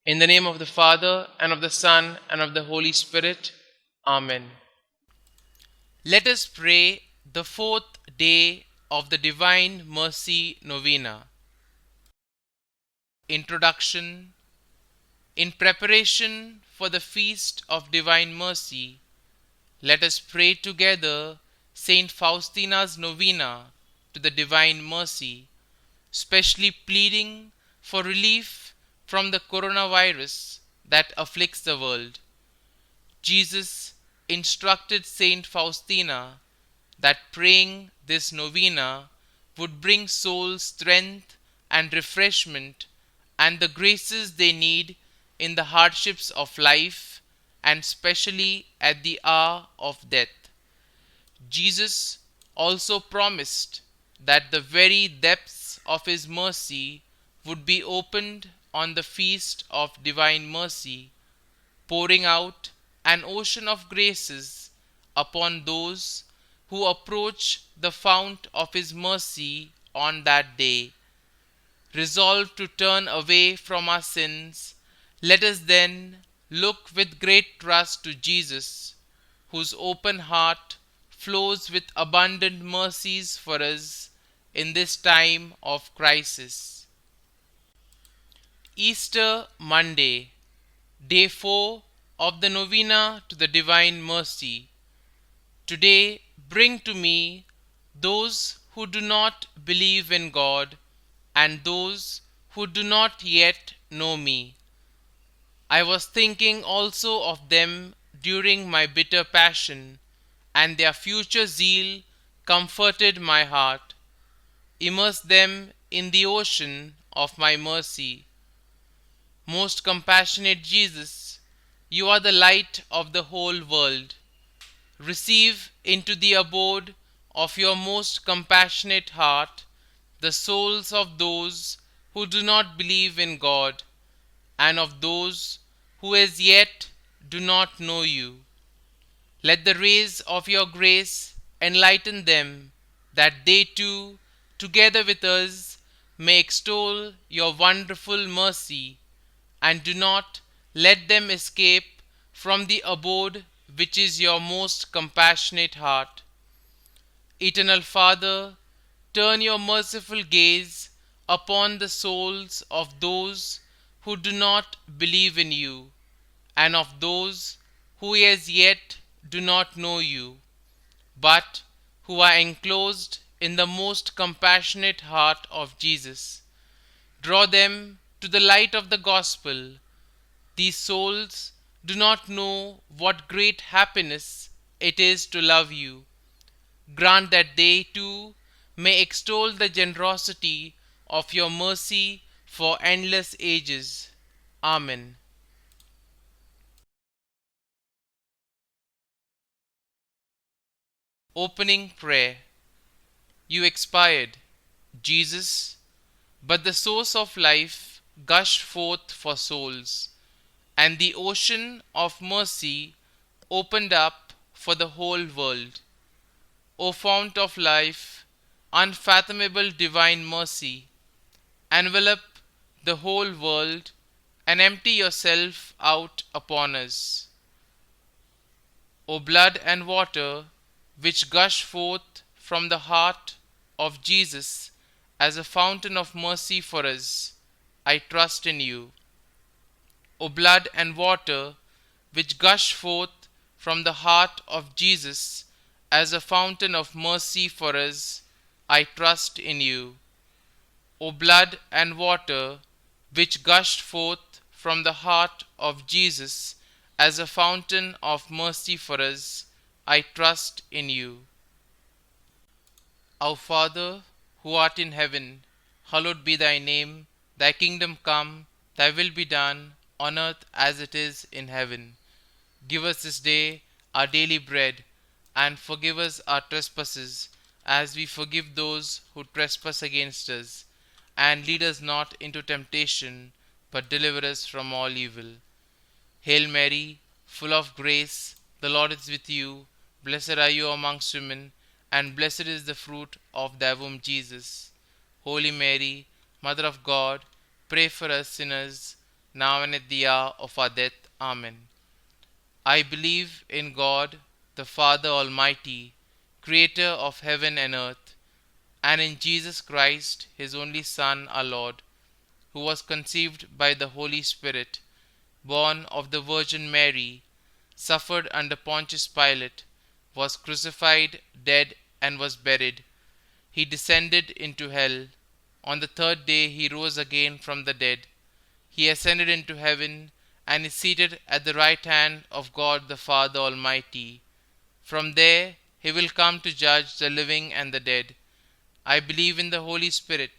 In the name of the Father, and of the Son, and of the Holy Spirit. Amen. Let us pray the fourth day of the Divine Mercy Novena. Introduction. In preparation for the feast of Divine Mercy, let us pray together Saint Faustina's Novena to the Divine Mercy, specially pleading for relief from the coronavirus that afflicts the world. Jesus instructed Saint Faustina that praying this novena would bring souls strength and refreshment and the graces they need in the hardships of life and specially at the hour of death. Jesus also promised that the very depths of his mercy would be opened on the feast of Divine Mercy, pouring out an ocean of graces upon those who approach the fount of his mercy on that day. Resolved to turn away from our sins, let us then look with great trust to Jesus, whose open heart flows with abundant mercies for us in this time of crisis. Easter Monday, Day 4 of the Novena to the Divine Mercy. Today bring to me those who do not believe in God and those who do not yet know me. I was thinking also of them during my bitter passion, and their future zeal comforted my heart. Immerse them in the ocean of my mercy. Most compassionate Jesus, you are the light of the whole world. Receive into the abode of your most compassionate heart the souls of those who do not believe in God and of those who as yet do not know you. Let the rays of your grace enlighten them, that they too, together with us, may extol your wonderful mercy, and do not let them escape from the abode which is your most compassionate heart. Eternal Father, turn your merciful gaze upon the souls of those who do not believe in you, and of those who as yet do not know you, but who are enclosed in the most compassionate heart of Jesus. Draw them to the light of the gospel. These souls do not know what great happiness it is to love you. Grant that they too may extol the generosity of your mercy for endless ages. Amen. Opening Prayer. You expired, Jesus, but the source of life gushed forth for souls, and the ocean of mercy opened up for the whole world. O fount of life, unfathomable divine mercy, envelop the whole world and empty yourself out upon us. O blood and water, which gush forth from the heart of Jesus as a fountain of mercy for us, I trust in you. O blood and water, which gush forth from the heart of Jesus as a fountain of mercy for us, I trust in you. O blood and water, which gushed forth from the heart of Jesus as a fountain of mercy for us, I trust in you. Our Father, who art in heaven, hallowed be thy name. Thy kingdom come, thy will be done, on earth as it is in heaven. Give us this day our daily bread, and forgive us our trespasses, as we forgive those who trespass against us. And lead us not into temptation, but deliver us from all evil. Hail Mary, full of grace, the Lord is with you. Blessed are you amongst women, and blessed is the fruit of thy womb, Jesus. Holy Mary, Mother of God, pray for us sinners, now and at the hour of our death. Amen. I believe in God, the Father Almighty, creator of heaven and earth, and in Jesus Christ, his only Son, our Lord, who was conceived by the Holy Spirit, born of the Virgin Mary, suffered under Pontius Pilate, was crucified, dead, and was buried. He descended into hell. On the third day he rose again from the dead. He ascended into heaven and is seated at the right hand of God the Father Almighty. From there he will come to judge the living and the dead. I believe in the Holy Spirit,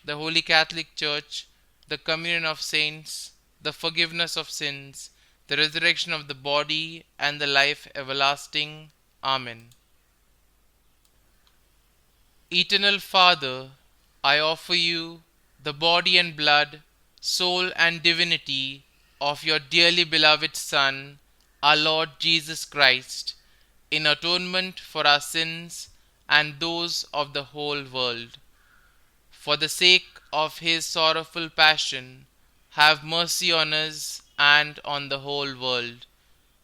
the Holy Catholic Church, the communion of saints, the forgiveness of sins, the resurrection of the body, and the life everlasting. Amen. Eternal Father, I offer you the body and blood, soul and divinity of your dearly beloved Son, our Lord Jesus Christ, in atonement for our sins and those of the whole world. For the sake of his sorrowful passion, have mercy on us and on the whole world.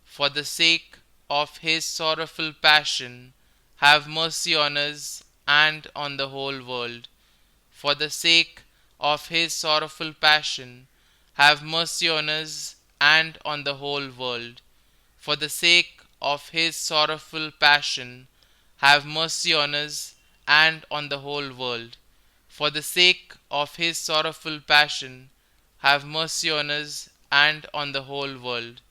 For the sake of his sorrowful passion, have mercy on us and on the whole world. For the sake of his sorrowful passion, have mercy on us and on the whole world. For the sake of his sorrowful passion, have mercy on us and on the whole world. For the sake of his sorrowful passion, have mercy on us and on the whole world.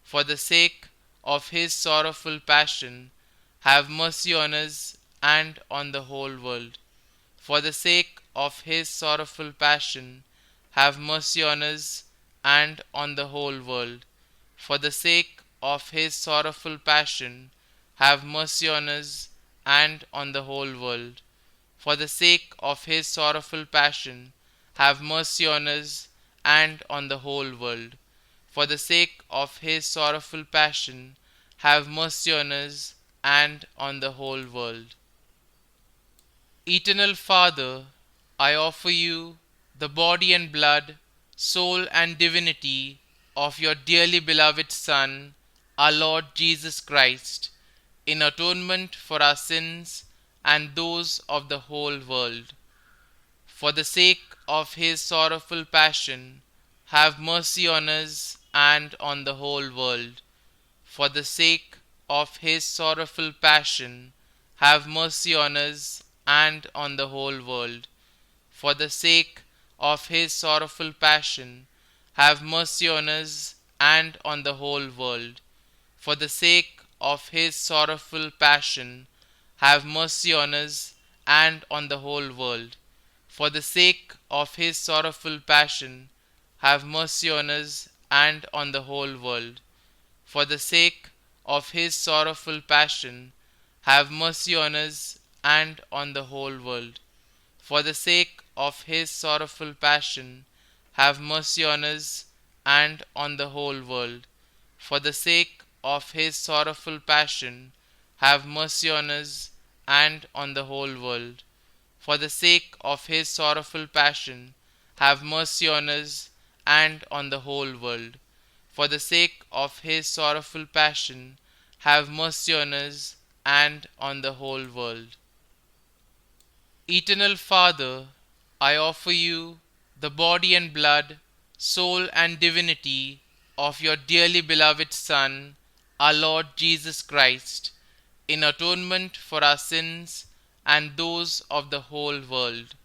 For the sake of his sorrowful passion, have mercy on us and on the whole world. For the sake of his sorrowful passion, have mercy on us and on the whole world. For the sake of his sorrowful passion, have mercy on us and on the whole world. For the sake of his sorrowful passion, have mercy on us and on the whole world. For the sake of his sorrowful passion, have mercy on us and on the whole world. Eternal Father, I offer you the body and blood, soul and divinity of your dearly beloved Son, our Lord Jesus Christ, in atonement for our sins and those of the whole world. For the sake of his sorrowful passion, have mercy on us and on the whole world. For the sake of his sorrowful passion, have mercy on us and on the whole world. For the sake of his sorrowful passion, have mercy on us and on the whole world. For the sake of his sorrowful passion, have mercy on us and on the whole world. For the sake of his sorrowful passion, have mercy on us and on the whole world. For the sake of his sorrowful passion, have mercy on us and on the whole world. For the sake of his sorrowful passion, have mercy on us and on the whole world. For the sake of his sorrowful passion, have mercy on us and on the whole world. For the sake of his sorrowful passion, have mercy on us and on the whole world. For the sake of his sorrowful passion, have mercy on us and on the whole world. Eternal Father, I offer you the body and blood, soul and divinity of your dearly beloved Son, our Lord Jesus Christ, in atonement for our sins and those of the whole world.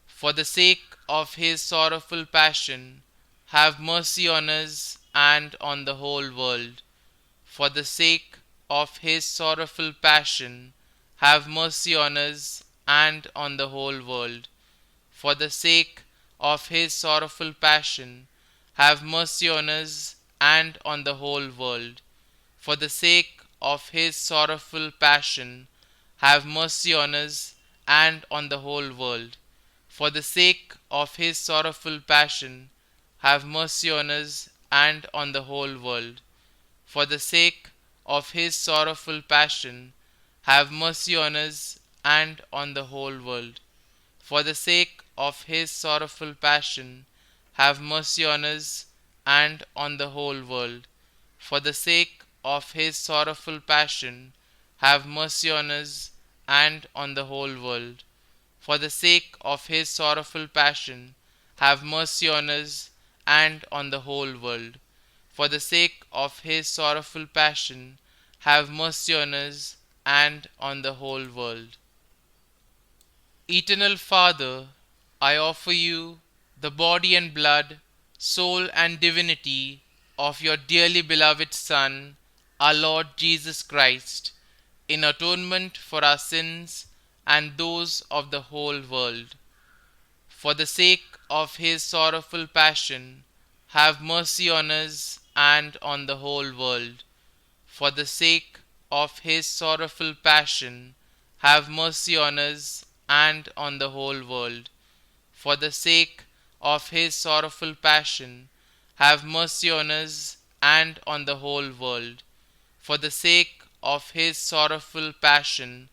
For the sake of his sorrowful passion, have mercy on us and on the whole world. For the sake of his sorrowful passion, have mercy on us and on the whole world. For the sake of his sorrowful passion, have mercy on us and on the whole world. For the sake of his sorrowful passion, have mercy on us and on the whole world. For the sake of his sorrowful passion, have mercy on us and on the whole world. For the sake of his sorrowful passion, have mercy on us and on the whole world. For the sake of his sorrowful passion, have mercy on us and on the whole world. For the sake of his sorrowful passion, have mercy on us and on the whole world. For the sake of his sorrowful passion, have mercy on us and on the whole world. For the sake of his sorrowful passion, have mercy on us and on the whole world. Eternal Father, I offer you the body and blood, soul and divinity of your dearly beloved Son, our Lord Jesus Christ, in atonement for our sins and those of the whole world. For the sake of his sorrowful passion, have mercy on us and on the whole world. For the sake of his sorrowful passion, have mercy on us and on the whole world. For the sake of his sorrowful passion, have mercy on us and on the whole world. For the sake of his sorrowful passion,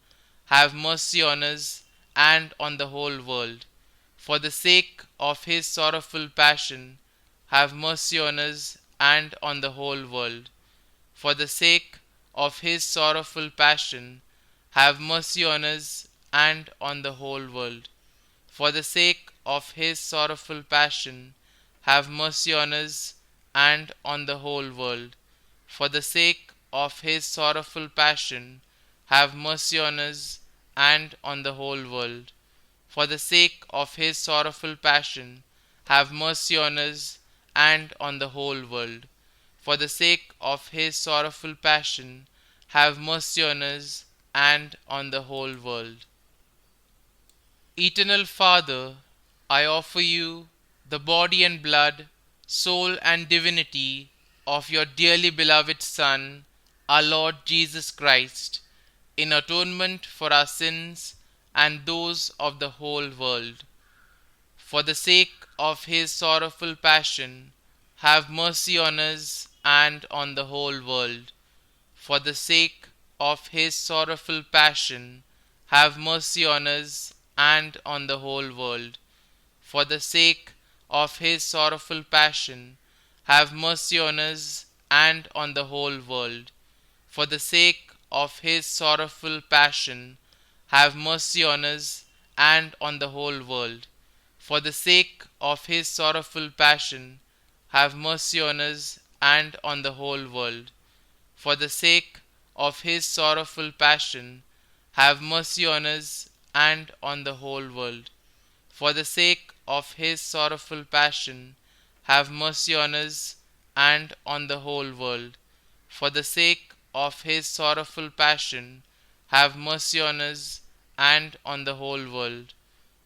have mercy on us and on the whole world. For the sake of his sorrowful passion, have mercy on us and on the whole world. For the sake of his sorrowful passion, have mercy on us and on the whole world. For the sake of his sorrowful passion, have mercy on us and on the whole world. For the sake of his sorrowful passion, have mercy on us and on the whole world. For the sake of his sorrowful passion, have mercy on us and on the whole world. For the sake of his sorrowful passion, have mercy on us and on the whole world. Eternal Father, I offer you the body and blood, soul and divinity of your dearly beloved Son, our Lord Jesus Christ, in atonement for our sins and those of the whole world. For the sake of his sorrowful passion, have mercy on us and on the whole world. For the sake of his sorrowful passion, have mercy on us and on the whole world. For the sake of his sorrowful passion, have mercy on us and on the whole world. For the sake of his sorrowful passion, have mercy on us and on the whole world. For the sake of his sorrowful passion, have mercy on us and on the whole world. For the sake of his sorrowful passion, have mercy on us and on the whole world. For the sake of his sorrowful passion, have mercy on us and on the whole world. For the sake of his sorrowful passion, have mercy on us and on the whole world.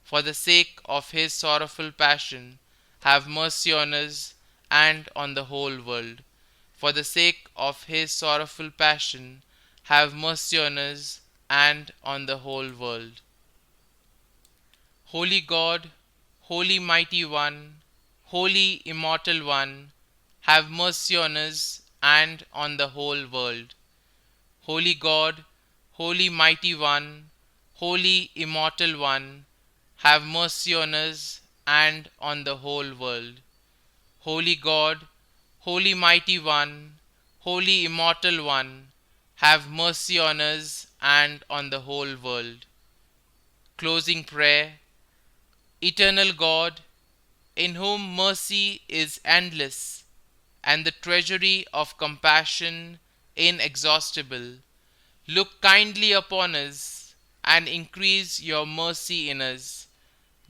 For the sake of his sorrowful passion, have mercy on us and on the whole world. For the sake of his sorrowful passion, have mercy on us and on the whole world. Holy God, Holy Mighty One, Holy Immortal One, have mercy on us and on the whole world. Holy God, Holy Mighty One, Holy Immortal One, have mercy on us and on the whole world. Holy God, Holy Mighty One, Holy Immortal One, have mercy on us and on the whole world. Closing prayer. Eternal God, in whom mercy is endless and the treasury of compassion inexhaustible, look kindly upon us and increase your mercy in us,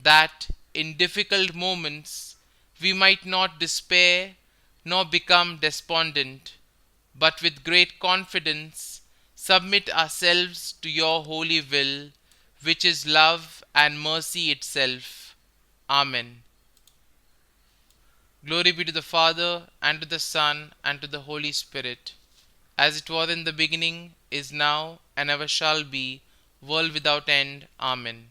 that in difficult moments we might not despair nor become despondent, but with great confidence submit ourselves to your holy will, which is love and mercy itself. Amen. Glory be to the Father, and to the Son, and to the Holy Spirit, as it was in the beginning, is now, and ever shall be, world without end. Amen.